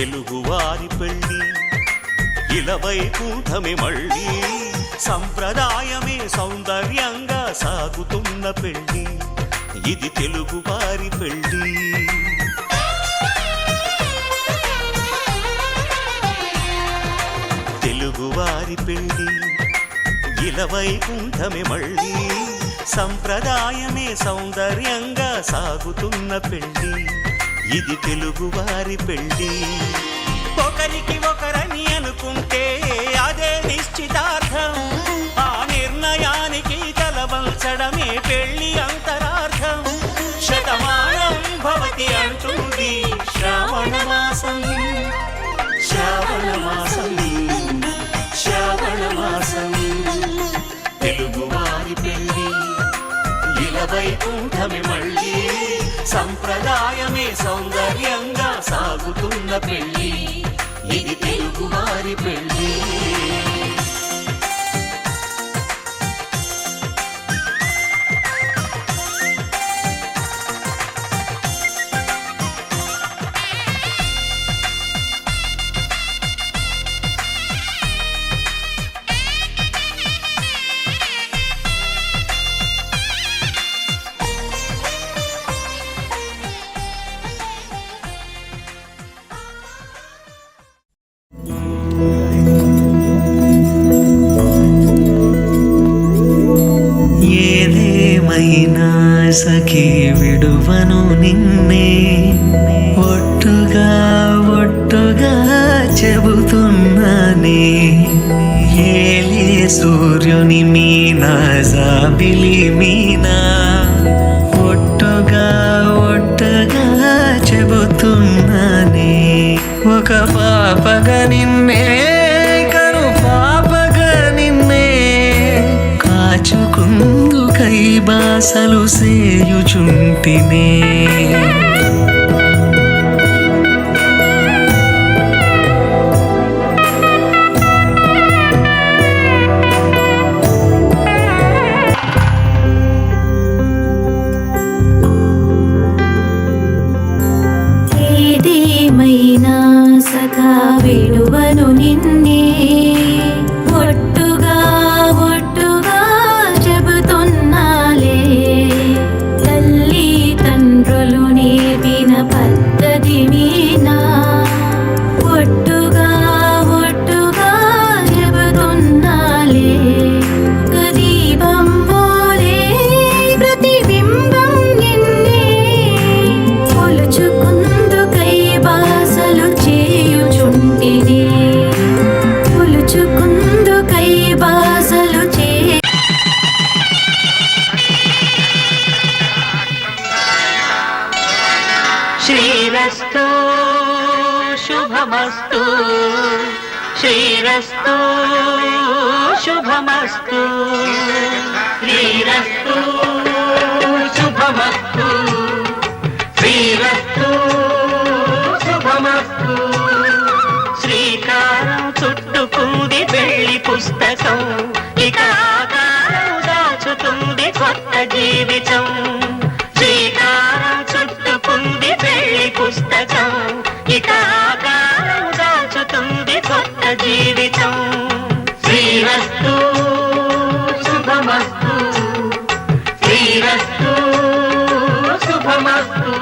తెలుగువారి పెళ్ళి ఇలవైకుంఠమే మళ్ళీ సంప్రదాయమే సౌందర్యంగా సాగుతున్న పెళ్ళి ఇది తెలుగువారి పెళ్ళి. తెలుగువారి పెళ్ళి ఇలవైకుంఠమే మళ్ళీ సంప్రదాయమే సౌందర్యంగా సాగుతున్న పెళ్ళి ఇది తెలుగువారి పెళ్ళి. ఒకరికి ఒకరని అనుకుంటే అదే నిశ్చితార్థం, ఆ నిర్ణయానికి తలవంచడమే పెళ్ళి అంతరార్థం. శతమానం భవతి అంటుంది శ్రావణ మాసం, శ్రావణ మాసం, శ్రావణ మాసం. తెలుగువారి పెళ్ళి ఇలవైకుంఠమే మళ్ళీ సంప్రదాయమే సౌందర్యంగా సాగుతున్న పెళ్ళి ఇది తెలుగువారి పెళ్ళి. సఖీ విడువను నిన్నే ఒట్టుగా ఒట్టుగా చెబుతున్నానే. ఏలే సూర్యుని మీనా జాబిలి మీనా ఒట్టుగా ఒట్టుగా చెబుతున్నానే. ఒక పాపగా నిన్నే కను పాపగా నిన్నే కాచుకుందు కై బాసలు సేయుచుంటినే. ఏదేమైనా సఖా విడువను నిన్నే ఒట్టుగా ఒట్టుగా చెబుతున్నాలే. తల్లి తండ్రులు నేర్పిన పద్ధతి మీనా ఒట్టుగా ఒట్టుగా చెబుతున్నాలే. దీపం పోలే ప్రతిబింబం నిన్నే కొలుచుకుందుకై బాసలు చేయుచుంటినే. కొలుచుకుందుకై బాసలు చే శ్రీరస్తు శుభమస్తు, శ్రీరస్తు శుభమస్తు, శ్రీరస్తు శుభమస్తు, శ్రీరస్తు శుభమస్తు. శ్రీకారం చుట్టుకుంది పెళ్లి పుస్తకం, ఇక ఆకారం దాచుతుంది కొత్త జీవితం. శ్రీకారం చుట్టుకుంది పెళ్లి పుస్తకం, ఇక ఆకారం దాచుతుంది కొత్త జీవితం. శ్రీరస్తు శుభమస్తు, శ్రీరస్తు శుభమస్తు.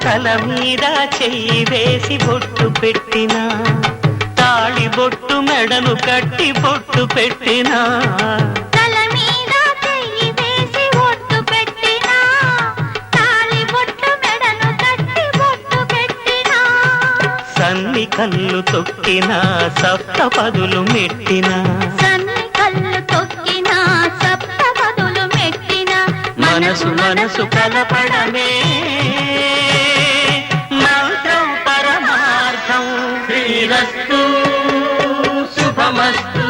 తల మీద చెయ్యి వేసి బొట్టు పెట్టినా, తాళి బొట్టు మెడను కట్టి బొట్టు పెట్టినా. తల మీద చెయ్యి వేసి బొట్టు పెట్టినా, తాళి బొట్టు మెడను కట్టి బొట్టు పెట్టినా. సన్ని కళ్ళు తొక్కినా సప్తపదులు మెట్టినా, సన్ని కళ్ళు తొక్కినా సప్తపదులు మెట్టినా. మనసు మనసు కలపడమే మంత్రం పరమార్థం. శ్రీరస్తు శుభమస్తు,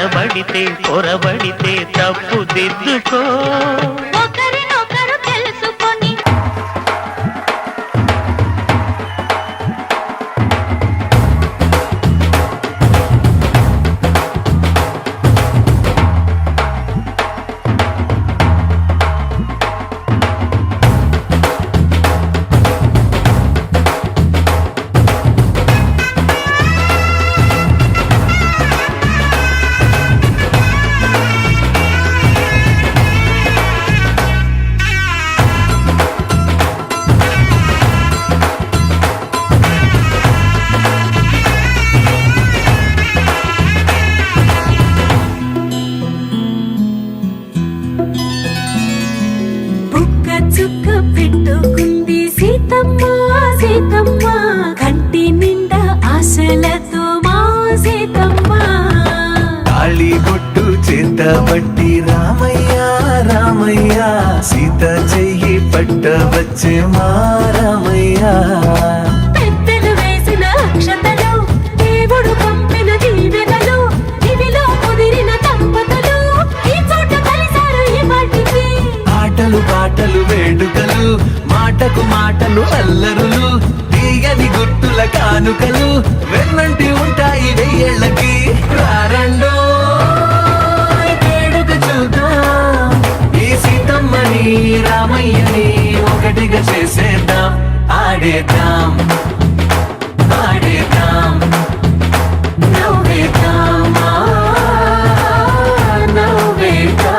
తడబడితే పొరబడితే తప్పు దిద్దుకో. ఒకరినొకరు తెలుసుకొని చుక్క పెట్టుకుంది సీతమ్మ సీతమ్మ కంటి నిండా ఆశలతో మా సీతమ్మ. తాళిబొట్టు చేతబట్టి రామయ్య రామయ్య సీత చెయ్యి పట్టవచ్చే మా రామయ్య. పెద్దలు వేసిన అక్షతలు దేవుడు పంపిన దీవెనలు ఇవిలో కుదిరిన దంపతులు ఈ చోట కలిసారు ఈ వాటికి. ఆటలు పాటలు వేడుకలు మాటకు మాటలు అల్లరులు తీయని గుర్తుల కానుకలు వెన్నంటి ఉంటాయి వెయ్యేళ్ళకి. రారండో వేడుక చూద్దాం ఈ సీతమ్మని రామయ్యని ఒకటిగా చేసేద్దాం. ఆడేద్దాం ఆడేద్దాం నవ్వేద్దాం నవ్వేద్దాం.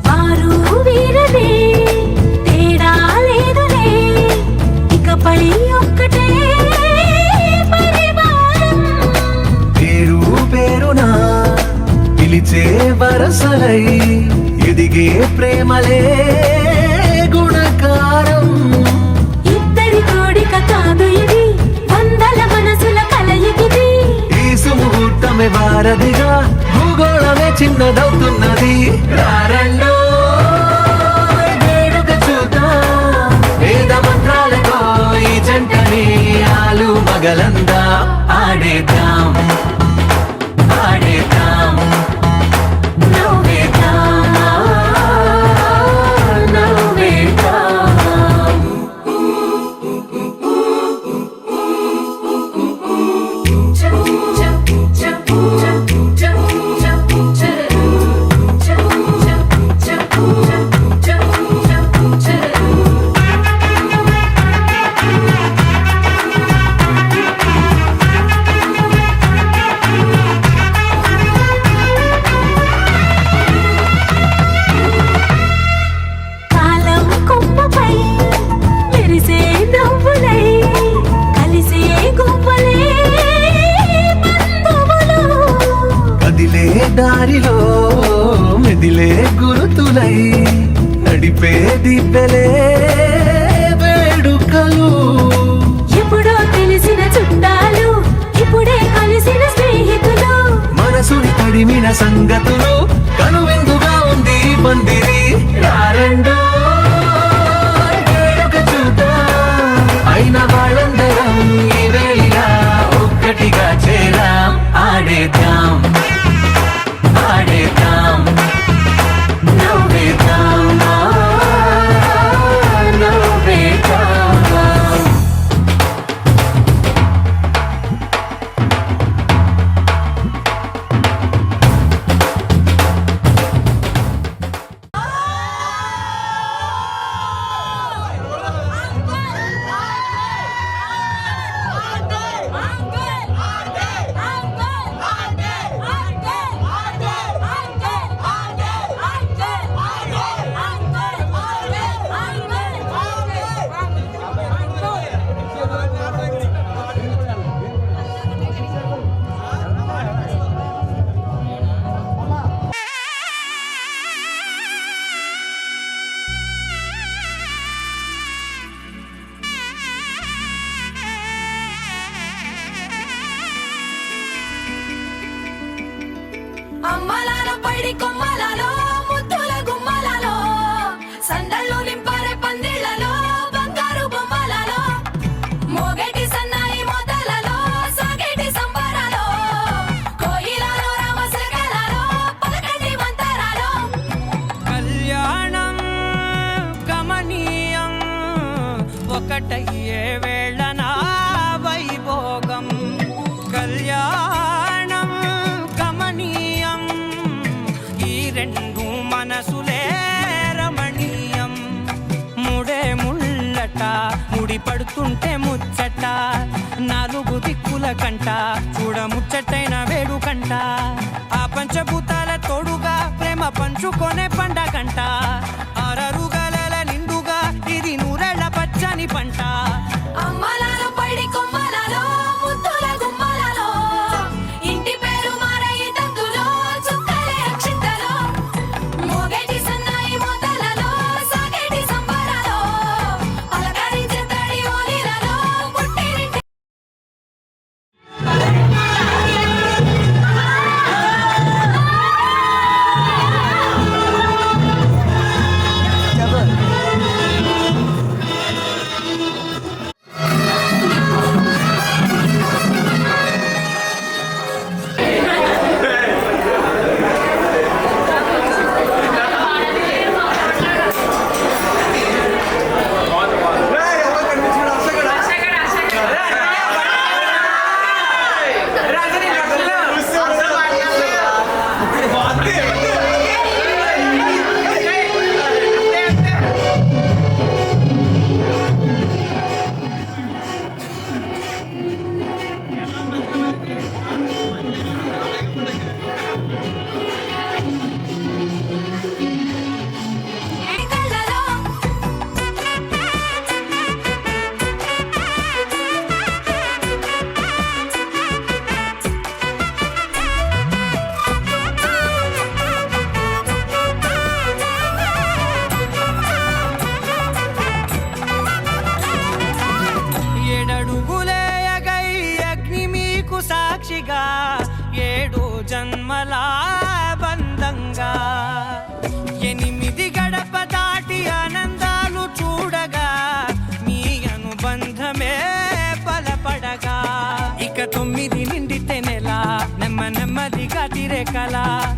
వారు వీరలే తేడా లేదులే ఇకపై ఒక్కటే పరివారం. పేరు పేరునా పిలిచే వరసలై ఎదిగే ప్రేమలే గుణకారం. ఇద్దరి కోడిక కాదు ఇది వందల మనసుల కలయికిది. ఈ సుముహూర్తమే వారధిగా భూగోళమే చిన్నదవుతున్నది. రారండో వేడుక చూద్దాం వేద మంత్రాలతో ఈ జంటని ఆలు మగలందా. ఆడేద్దాం ఆడేద్దాం నవ్వేద్దాం నవ్వేద్దాం. కాలం కొమ్మపై మెరిసే నవ్వులై కలిసే గువ్వలే బంధువులు. కదిలే దారిలో మెదిలే గురుతులై నడిపే దిబ్బెలే వేడుకలు. ఎప్పుడో తెలిసిన చుట్టాలు ఇప్పుడే కలిసిన స్నేహితులు. మనసుని తడిమిన సంగతులు కనువిందుగా ఉంది ఈ పందిరి. రారండో వేడుక చూద్దాం అయిన వాళ్ళందరం ఈ వేళ ఒక్కటిగా చేరాం. ఆడేద్దాం ఆడేద్దాం నవ్వేద్దాం నవ్వేద్దాం. పైడి కొమ్మలలో ముద్దుల గుమ్మలలో సందళ్ళు నింపారే పందిళ్లలో బంగారు బొమ్మలలో మోగేటి సన్నాయి మోతలలో సాగేటి సంబరాలో కోయిలలో రామశకలలో పలకటి మంతరాలో కళ్యాణం గమనీయం ఒకటయ్యే వేళన వైభోగం కళ్యాణం గమనీయం ఈ రెండు మనసులే రమణీయం ముడే ముళ్ళట ముడి పడుతుంటే ముచ్చట నాలుగు దిక్కుల కంట చూడ ముచ్చటైన వేడుకంట ఆ పంచభూతాల తోడుగా ప్రేమ పంచుకొనే పండగంట ఆరరుగల నిండుగా ఇది నూరెళ్ళ పచ్చని పంట అమ్మలాల పైడి కొమ్మలలో ముద్దుల గుమ్మలలో ఇంటి పేరు మారయి తందులో చుక్కలే అక్షింతలో మోగేటి సన్నాయి మోతలలో సాగేటి సంబరాలో పలకరించే తడి ఓలిలలో పుట్టినింటి కళ్ళలో ఏడడుగులేయగై అగ్ని మీకు సాక్షిగా ఏడు జన్మల బంధంగా ఎనిమిది గడప దాటి ఆనందాలు చూడగా మీ అనుబంధమే బలపడగా ఇక 9 నిండితే నెల నెమ్మదిగా తిరే కల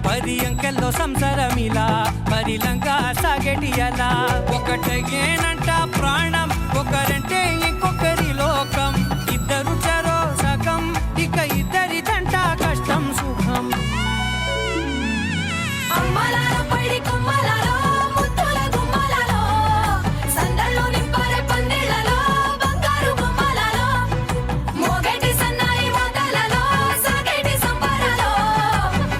10 అంకెల్లో సంసారమిలా పరిలంగా సాగేటి అలా ఒకటేనంట ప్రాణం ఒకరంటే ఇంకొకరి లోకం ఇద్దరు చరో సగం ఇక ఇద్దరిదంట కష్టం సుఖం అమ్మలాల పైడి కొమ్మలలో ముద్దుల గుమ్మలలో సందళ్ళు నింపారే పందిళ్లలో బంగారు బొమ్మలలో మోగేటి సన్నాయి మోతలలో సాగేటి సంబరాలో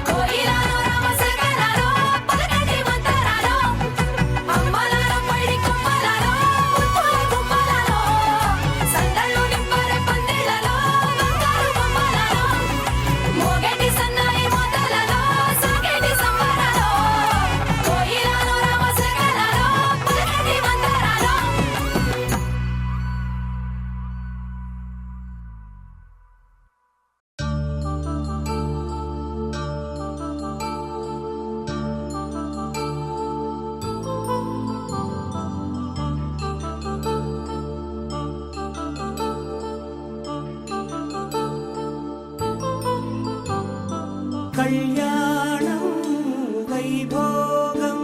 కోయిలలో రామశకలలో పలకటి మంతరాలో అమ్మలాల పైడి కొమ్మలలో ముద్దుల గుమ్మలలో సందళ్ళు నింపారే పందిళ్లలో బంగారు బొమ్మలలో మోగేటి సన్నాయి మోతలలో సాగేటి సంబరాలో కోయిలలో రామశకలలో పలకటి మంతరాలో కళ్యాణం వైభోగం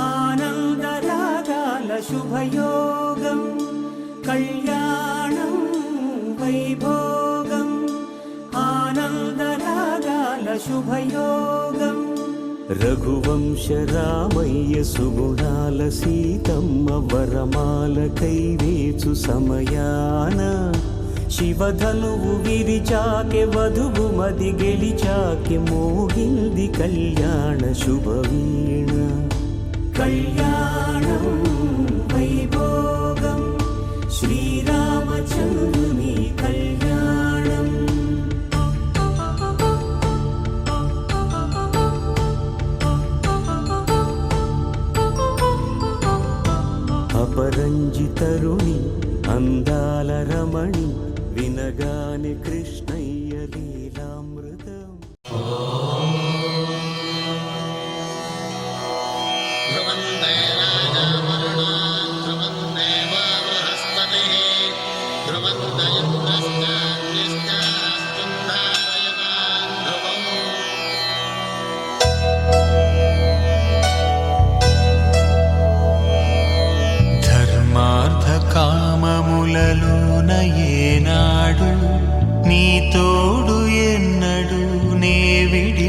ఆనందరాగాల శుభయోగం కళ్యాణం వైభోగం ఆనందరాగాల శుభయోగం రఘువంశ రామయ్య సుగుణాల సీతమ్మ వరమాల కైవేచు సమయాన శివధనువు విరిచాకె వధువు మది గెలిచాకె మోగింది కళ్యాణ శుభవీణ కళ్యాణం వైభోగం శ్రీరామచంద్రుని కళ్యాణం అపరంజితరుణి అందాల రమణి వినగాని కృష్ణయ్య లీలామృతం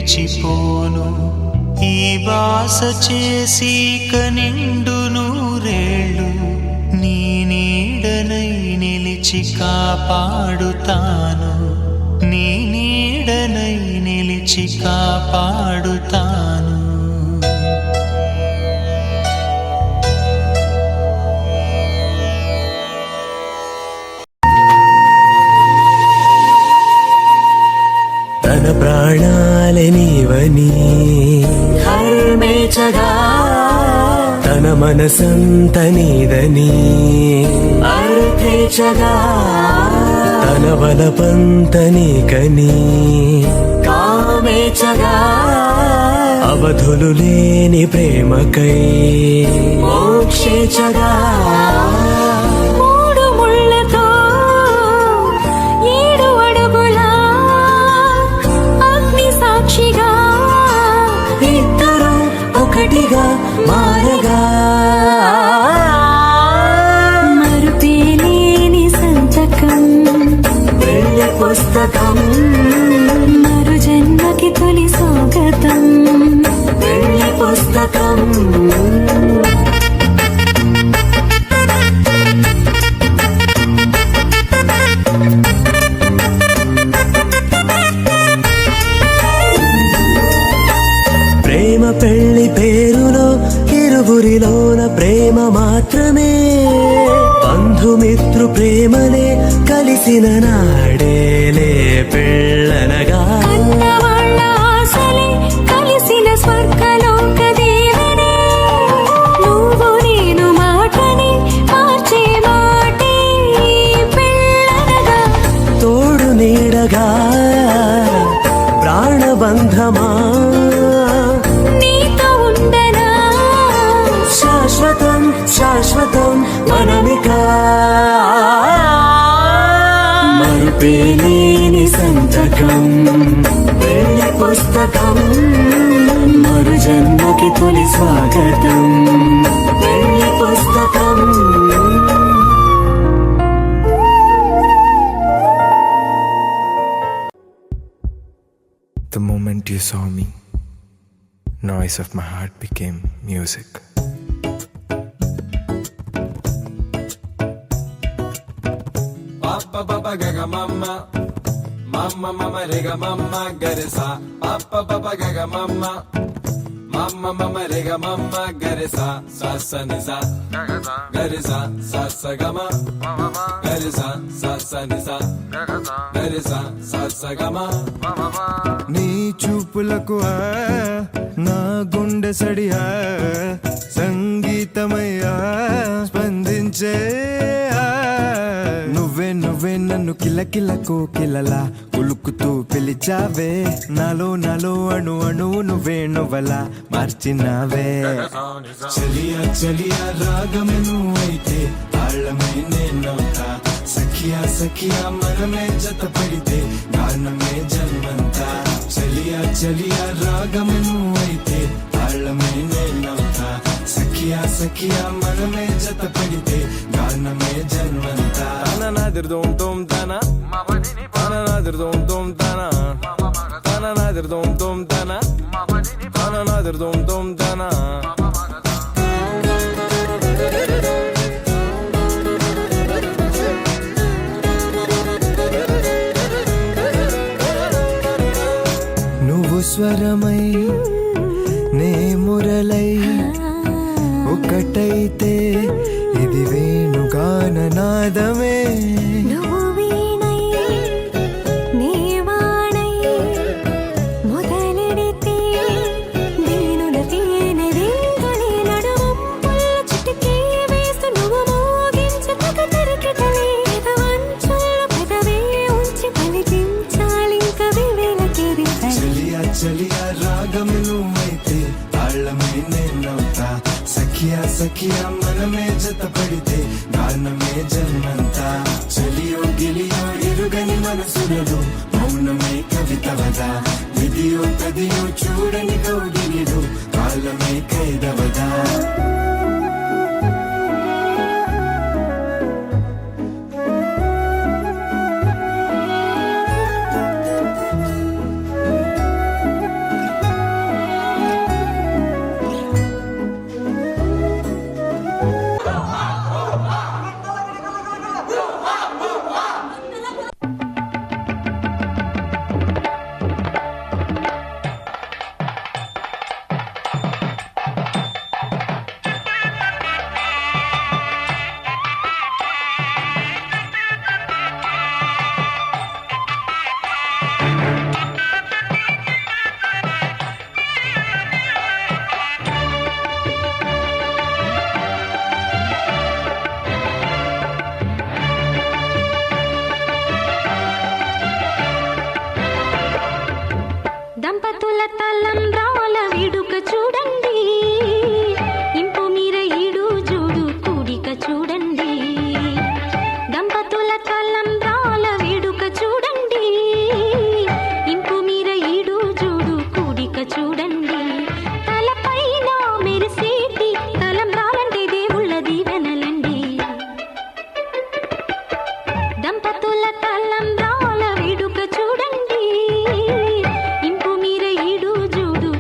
నిలిచిపోను ఈ బాస చేసి కనిండు నూరేళ్ళు నీ నీడనై నిలిచి కాపాడుతాను నీ నీడనై నిలిచి కాపాడుతాను తన ప్రాణాలే నీవని హర్మేచగా తన మనసంత నీదని అర్థేచగా తన బలపంత నీకని కామేచగా అవధులు లేని ప్రేమకై మోక్షేచగా మూడు ముళ్ళతో 7 అడుగుల అగ్ని సాక్షిగా ఇద్దరు ఒకటిగా మారగా మరుపేలేని సంతకం వెళ్ళే పుస్తకం మరు జన్మకి తొలి స్వాగతం వెళ్ళే పుస్తకం ప్రేమ పెళ్లి పేరులో ఇరువురిలోన ప్రేమ మాత్రమే బంధుమిత్రు ప్రేమలే కలిసిన నాడేలే పెళ్ళనగా కన్నవాళ్ళ ఆశలే కలిసిన స్వర్గలోక దేవనే నువ్వు నేను మాటని మార్చే మాటే పెళ్ళనగా తోడు నీడగా ప్రాణబంధమా నీతో ఉండనా శాశ్వతం శాశ్వతం మనమిక మరుపేలేని సంతకం వెళ్ళే పుస్తకం మరు జన్మకి తొలి స్వాగతం వెళ్ళే పుస్తకం The moment you saw me, noise of my heart became music. Papa papa gaga mama, mama mama rega mama garesa. Papa papa gaga mama, mama mama rega mama garesa. Sa sa ni sa, garesa sa sa gama, garesa sa sa ni sa, garesa sa sa gama. నీ చూపులకు నా గుండె సడియా సంగీతమయ్యా స్పందించే నువ్వే నువ్వే నన్ను కిలకిల కోకిలలా కులుకుతూ పిలిచావే నాలో నాలో అణు అణువు నువ్వే నువ్వలా మార్చినావే చలియా చలియా రాగమే నువ్వైతే తాళమై నేనవుతా సఖియా సఖియా మనమే జత పడితే గానమే జన్మంతా చలియా చలియా రాగమే నువ్వైతే తాళమై నేనవుతా సఖియా సఖియా మనమే జత పడితే గానమే జన్మంతా నాదిర్ దోం తోం తనా నాదిర్ దోం తోం తనా నాదిర్ దోం తోం తనా నాదిర్ దోం తోం తనా నువ్వు స్వరమై నే మురళై ఒకటైతే ఇది వేణుగాన నాదమే నువ్వు వీణై నీ వాణై మొదలెడితే దీనుల తేనె రింగళి నడువంపుల చిటికే వేస్తూ నువ్వు మోగించు తగ తరికిటలే ఎదవంచుల పెదవే ఉంచి పలికించాలింక వివేలకేది చలియా చలియా రాగమే నువ్వైతే తాళమై నేనవుతా సఖియా సఖియా మనమే జత పడితే గానమే జన్మంతా చలియో గిలియో ఎరుగని మనసులలో మౌనమై కవితవదా విధియో కదియో చూడని కౌగిలిలో కాలమై ఖైదవదా దంపతుల తలంబ్రాల వేడుక చూడండి, ఇంపు మీర ఈడు జూడు కూడిక చూడండి. దంపతుల తలంబ్రాల వేడుక చూడండి, ఇంపు మీర ఈడు జూడు కూడిక చూడండి. తలపైన మెరిసేటి తలంబ్రాలంటే దేవుళ్ళ దీవెనలండి. దంపతుల తలంబ్రాల వేడుక చూడండి, ఇంపు మీర ఈడు జూడు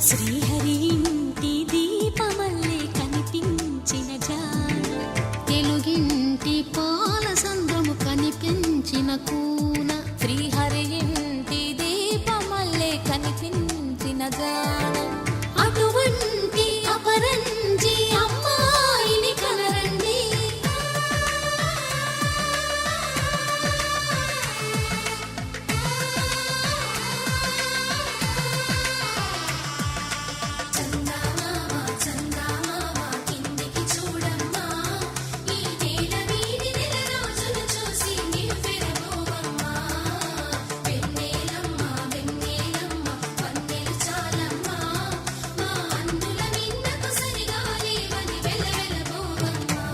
శ్రీహరి ఇంటి దీపమల్లే కనిపించిన జాన, తెలుగింటి పాల సంద్రము కనిపించిన కూన, శ్రీహరి ఇంటి దీపమల్లే కనిపించిన జాన, అటువంటి అపరంజి అమ్మాయిని కనరండి. చందమామ చందమామ కిందికి చూడమ్మా, ఈ నేల వీడి నెల రోజులు చూసి నివ్వెరపోవమ్మా. వెన్నెలమ్మ వెన్నెలమ్మ వన్నెలు చాలమ్మా, మా అందుల నిన్నకు సరిగా లేవని వెలవెలబోవమ్మా.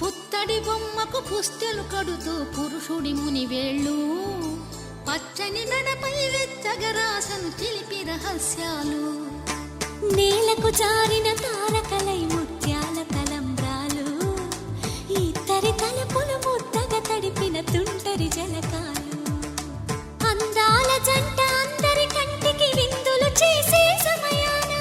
పుత్తడి బొమ్మకు పుస్తెలు కడుతూ పురుషుడి ముని వేళ్ళు, పచ్చని మెడపై వెచ్చగరాసను చిలిపి రహస్యాలు. నేలకు జారిన తారకలై ముత్యాల తలంబ్రాలు, ఇద్దరి తలపులు ముద్దగా తడిపిన తుంటరి జలకాలు, అందాల జంట అందరి కంటికి విందులు చేసే సమయాన,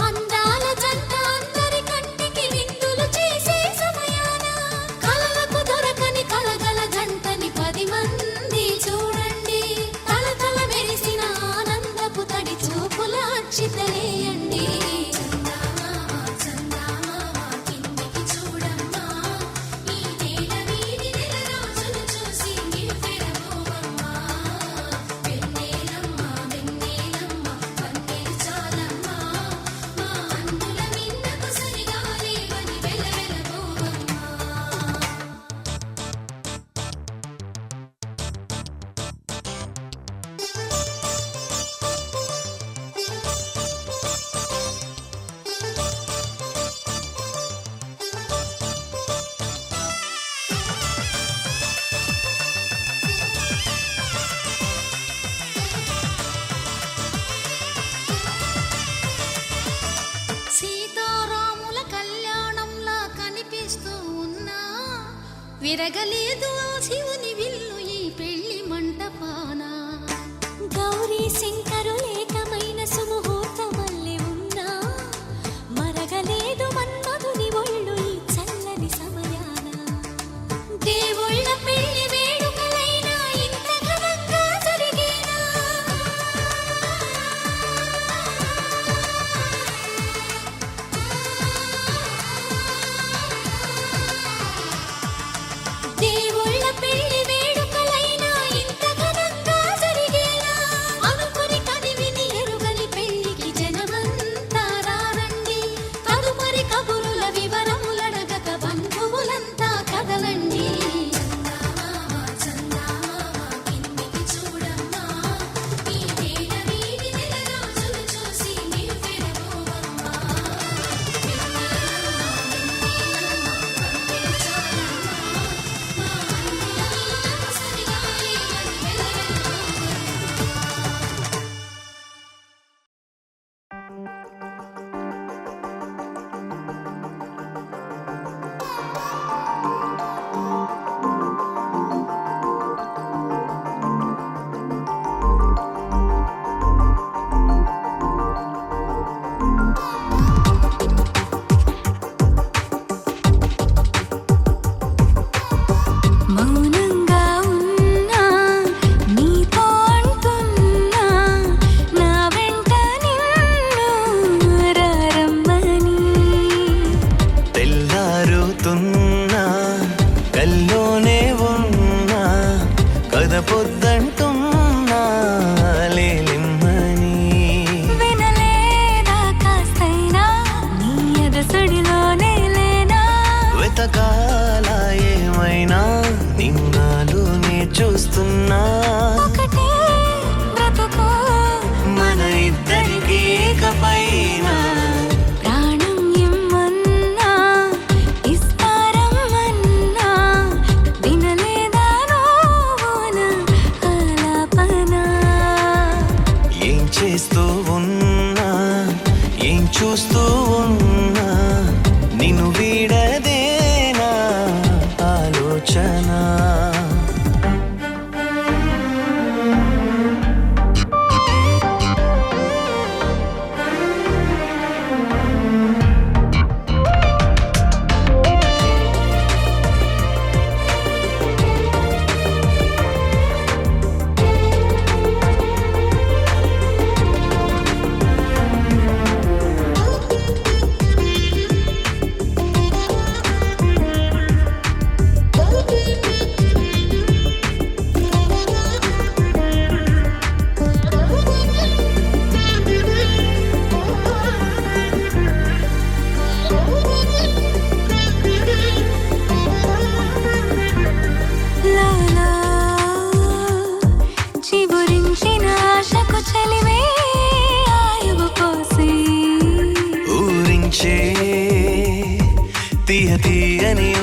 అందాల జంట అందరి కంటికి విందులు చేసే సమయాన, కలలకు దొరకని కలగల జంటని 10 మంది చూడండి. తలతల మెరిసిన ఆనందపు తడి చూపుల అక్షితలేయండి. చందమామ చందమామ కిందికి చూడమ్మా, ఈ నేల వీడి నెల రోజులు చూసి నివ్వెరపోవమ్మా. వెన్నెలమ్మ వెన్నెలమ్మ వన్నెలు చాలమ్మా, మా అందుల నిన్నకు సరిగా లేవని వెలవెలబోవమ్మా. సీతారాముల కళ్యాణంలా కనిపిస్తూ ఉన్నా, విరగలేదు ఆ శివుని విల్లు ఈ పెళ్లి మంటపాన. గౌరీ శంకరులేకమైన సుముహూర్తమల్లె ఉన్నా, మరగలేదు మన్మధుని ఒళ్ళు ఈ చల్లని సమయాన, దేవుళ్ళ పెళ్లి వేడుకలైనా ఇంత ఘనంగా జరిగేనా? దేవుళ్ళ పెళ్లి వేడుకలైనా ఇంత ఘనంగా జరిగేనా? అనుకుని కనివిని ఎరుగని పెళ్లికి జనమంతా రారండి. తదుపరి కబురుల వివరములడగక బంధువులంతా కదలండి. చందమామ చందమామ కిందికి చూడమ్మా, ఈ నేల వీడి నెల రోజులు చూసి నివ్వెరపోవమ్మా. వెన్నెలమ్మ వెన్నెలమ్మ వన్నెలు చాలమ్మా, మా అందుల నిన్నకు సరిగా లేవని మౌనంగా ఉన్నా నీతో అంటున్నా, నా వెంట నిన్ను రమ్మని. తెల్లారుతున్నా కల్లోనే ఉన్నా, కథ పొద్దంటున్నా లేలిమ్మని. వినలేదా కాస్తైనా నీ ఎదసడిలోనే లేనా,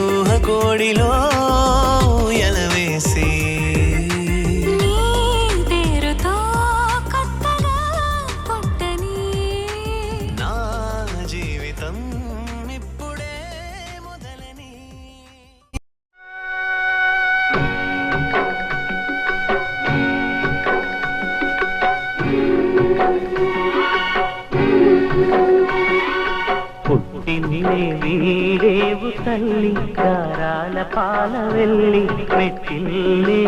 ఊహ కోడిలో ఎలవేసి నీ పేరుతో కొత్తగా పుట్టని నా జీవితం ఇప్పుడే మొదలని పుట్టినిలే వీడేవు తల్లి గారాల పాల వెళ్ళి మెట్టిల్లే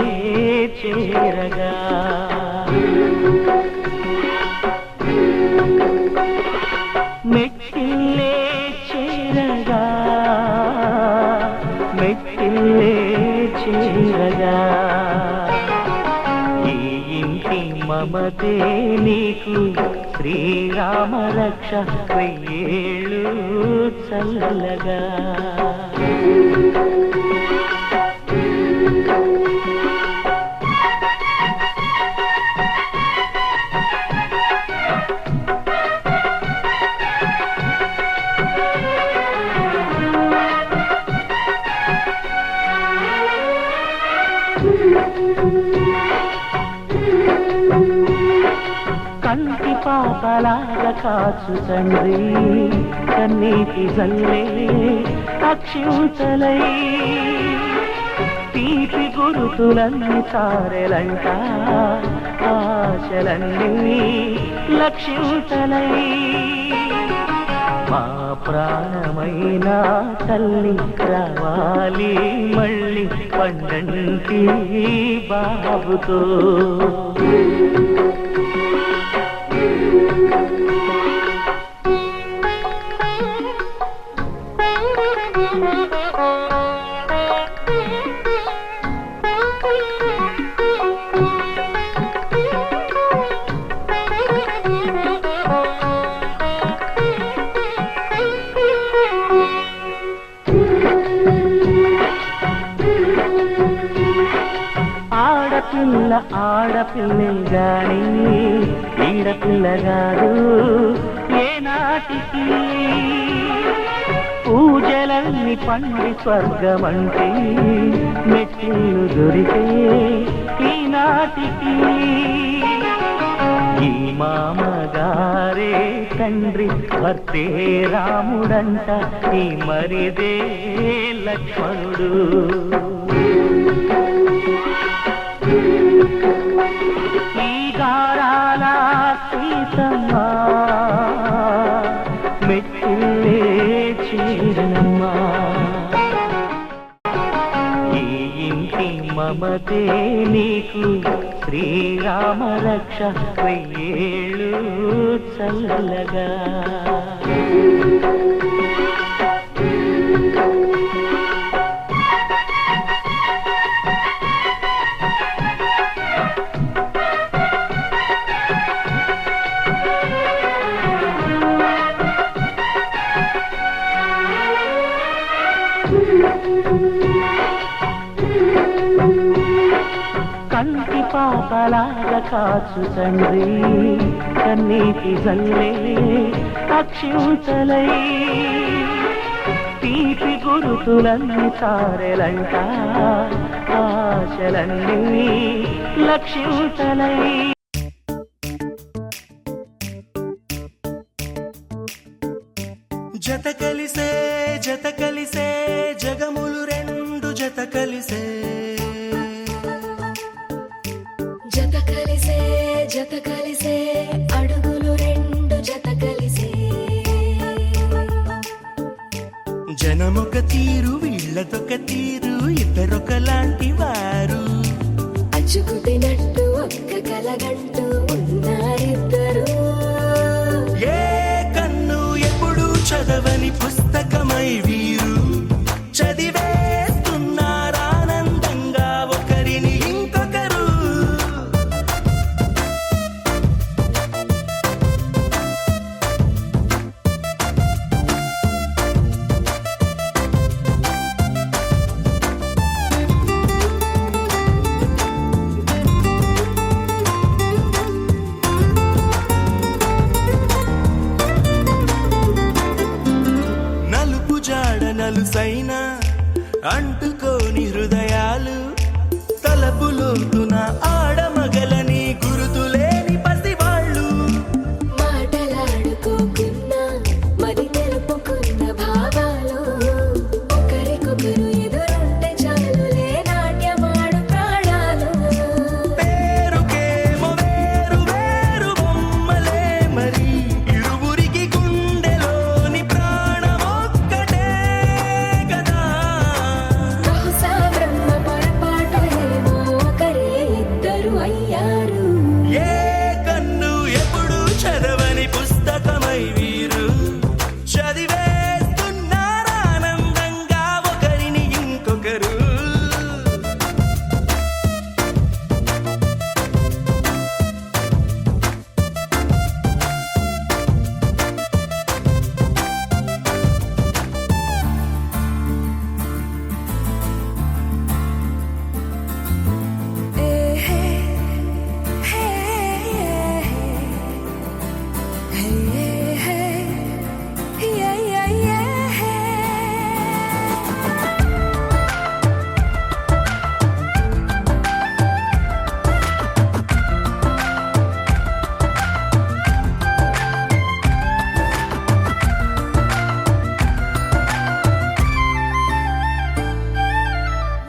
చేరగా మెట్టిల్లే చేరగా మెట్టిల్లే చేరగా ఈ ఇంటి మమతే నీకు శ్రీరామ రక్ష వెయ్యేళ్ళు చల్లగా కంటి పాపలాగా కాచు తండ్రి కన్నీటి జల్లే అక్షింతలై తీపి గురుతులన్నీ సారెలంట ఆశలన్నీ లక్షింతలై మా ప్రాణమైన తల్లి రావాలి మళ్ళీ పండంటి బాబుతో ఆడపిల్ల ఆడపిల్లే గాని ఈడపిల్ల కాదు ఏనాటికి పూజలన్నీ పండి స్వర్గమంటే మెట్టిల్లు దొరికే ఈనాటికి ఈ మామగారే తండ్రి భర్తే రాముడంట ఈ మరిదే లక్ష్మణుడు ఈ గారాల సీతమ్మ మెట్టిల్లే చీరనమ్మా ఈ ఇంటి మమతే నీకు శ్రీరామ రక్ష వెయ్యేళ్ళు చల్లగా కంటి పాపలాగా కాచు తండ్రి కన్నీటి జల్లే అక్షింతలై తీపి గురుతులన్నీ సారెలంట ఆశలన్నీ లక్షింతలై జత కలిసే జగములు రెండు జత కలిసే జత కలిసే అడుగులు రెండు జత కలిసే జనమొక తీరు వీళ్ళదొక తీరు ఇద్దరొకలాంటి వారు అచ్చుకుతినట్టు ఒక్క కలగంటూ ఉన్నారిద్దరు ఏ కన్ను ఎప్పుడు చదవని పుస్తకమై వీరు చదివేస్తున్నారానందంగా ఒకరిని ఇంకొకరు నలుపు జాడ అంటుకోని హృదయాలు తలపులోతున ఆడమగలని గురుతులేని పసివాళ్ళు మాటలాడుకోకున్నా మరి తెలుపుకున్న భావాలు ఒకరికొకరు ఎదురుంటే చాలులే నాట్యమాడు ప్రాణాలు పేరుకేమో వేరు వేరు బొమ్మలే మరి ఇరువురికి గుండెలోని ప్రాణమొక్కటే కదా బహుశా బ్రహ్మ పొరపాటు ఏమో ఒకరే ఇద్దరు అయ్యారు ఏ కన్ను ఎప్పుడు చదవని పుస్తకమై వీరు చదివేస్తున్నారానందంగా ఒకరిని ఇంకొకరు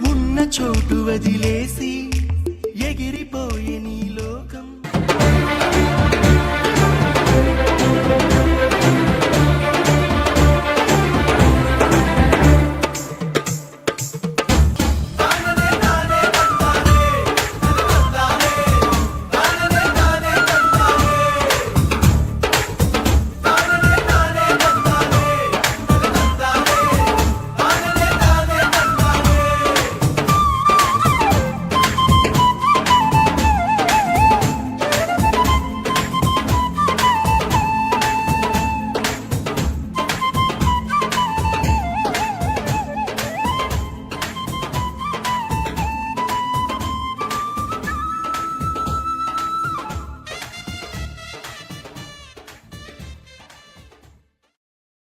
ఉన్న చోటు వదిలేసి ఎగిరిపోయే నీలో